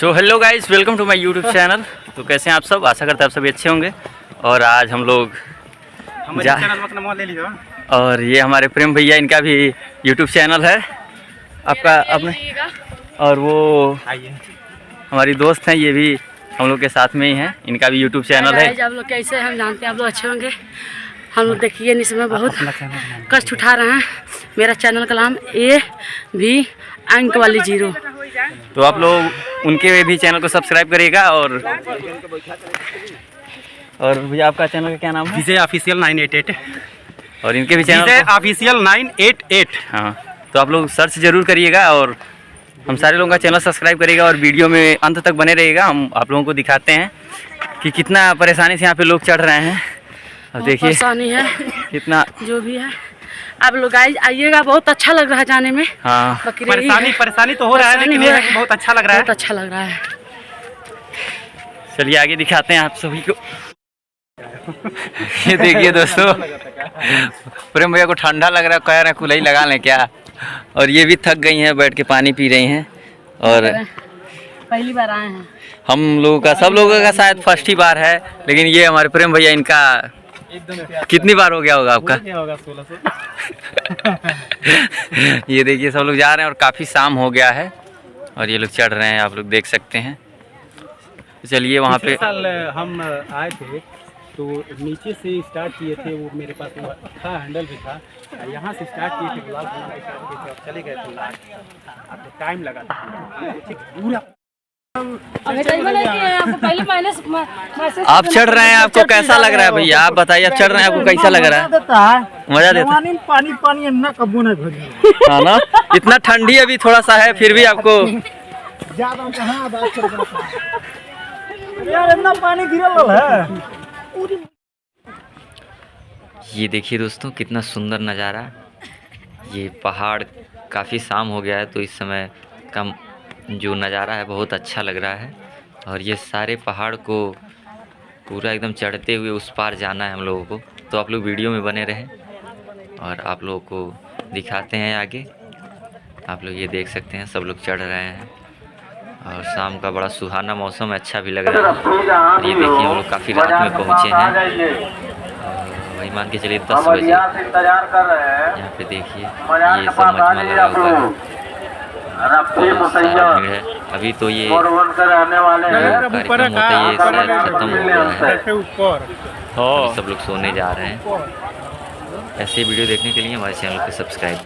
So hello guys, welcome to my YouTube channel. तो कैसे हैं आप सब? आशा करते हैं आप सभी अच्छे होंगे। और आज हम लोग और ये हमारे प्रेम भैया, इनका भी यूट्यूब चैनल है आपका अपने। और वो हमारी दोस्त हैं, ये भी हम लोग के साथ में ही हैं, इनका भी यूट्यूब चैनल है। आप लोग कैसे हम जानते हैं आप लोग अच्छे होंगे। हम लोग देखिए इस समय बहुत कष्ट उठा रहे हैं। मेरा चैनल का नाम AV अंक वाली 0। तो आप लोग उनके भी चैनल को सब्सक्राइब करिएगा। और भैया आपका चैनल का क्या नाम है? विजय ऑफिशियल 988। और इनके भी चैनल विजय ऑफिशियल 988। हाँ, तो आप लोग सर्च जरूर करिएगा और हम सारे लोगों का चैनल सब्सक्राइब करिएगा और वीडियो में अंत तक बने रहिएगा। हम आप लोगों को दिखाते हैं कि कितना परेशानी से यहाँ पे लोग चढ़ रहे हैं। अब देखिए परेशानी है कितना जो भी है। आप लोग आइएगा, बहुत अच्छा लग रहा है जाने में। हाँ, परेशानी तो हो रहा है, लेकिन ये बहुत अच्छा लग रहा है। बहुत अच्छा लग रहा है। चलिए आगे दिखाते हैं आप सभी को। ये देखिए दोस्तों, प्रेम भैया को ठंडा लग रहा है, कह रहे हैं कुल्हाड़ी लगा लें क्या। और ये भी थक गई हैं, बैठ के पानी पी रही हैं। और पहली बार आए हैं हम लोगों का, सब लोगों का शायद फर्स्ट ही बार है, लेकिन ये हमारे प्रेम भैया, इनका कितनी बार हो गया होगा आपका? 1600। ये देखिए सब लोग जा रहे हैं और काफ़ी शाम हो गया है और ये लोग चढ़ रहे हैं, आप लोग देख सकते हैं। चलिए वहाँ पे साल हम आए थे तो नीचे से स्टार्ट किए थे, वो मेरे पास था, हैंडल भी था। यहाँ से स्टार्ट किए थे, गुलाब बनाना स्टार्ट किए थे और चले गए थे लास्ट। आपको टाइम लगा पूरा। आप चढ़ रहे हैं, आपको कैसा लग रहा है भैया? आप बताइए, आप चढ़ रहे हैं, आपको कैसा लग रहा है? मजा देता है? पानी अन्ना कबू नहीं हाँ ना, इतना ठंडी अभी थोड़ा सा है, फिर भी आपको पानी गिरल है। ये देखिए दोस्तों, कितना सुंदर नज़ारा। ये पहाड़, काफ़ी शाम हो गया है तो इस समय का जो नज़ारा है बहुत अच्छा लग रहा है। और ये सारे पहाड़ को पूरा एकदम चढ़ते हुए उस पार जाना है हम लोगों को। तो आप लोग वीडियो में बने रहें और आप लोगों को दिखाते हैं आगे। आप लोग ये देख सकते हैं, सब लोग चढ़ रहे हैं और शाम का बड़ा सुहाना मौसम है, अच्छा भी लग रहा है। और ये देखिए हम लोग काफ़ी रात में पहुँचे हैं, वही मान के चलिए 10 बजे। यहाँ पे देखिए ये सब मजमा लगा हुआ है, सारा भीड़ है। अभी तो ये कार्यक्रम होता है, ये शायद खत्म हो गया है। अभी सब लोग सोने जा रहे हैं। ऐसे वीडियो देखने के लिए हमारे चैनल को सब्सक्राइब करें।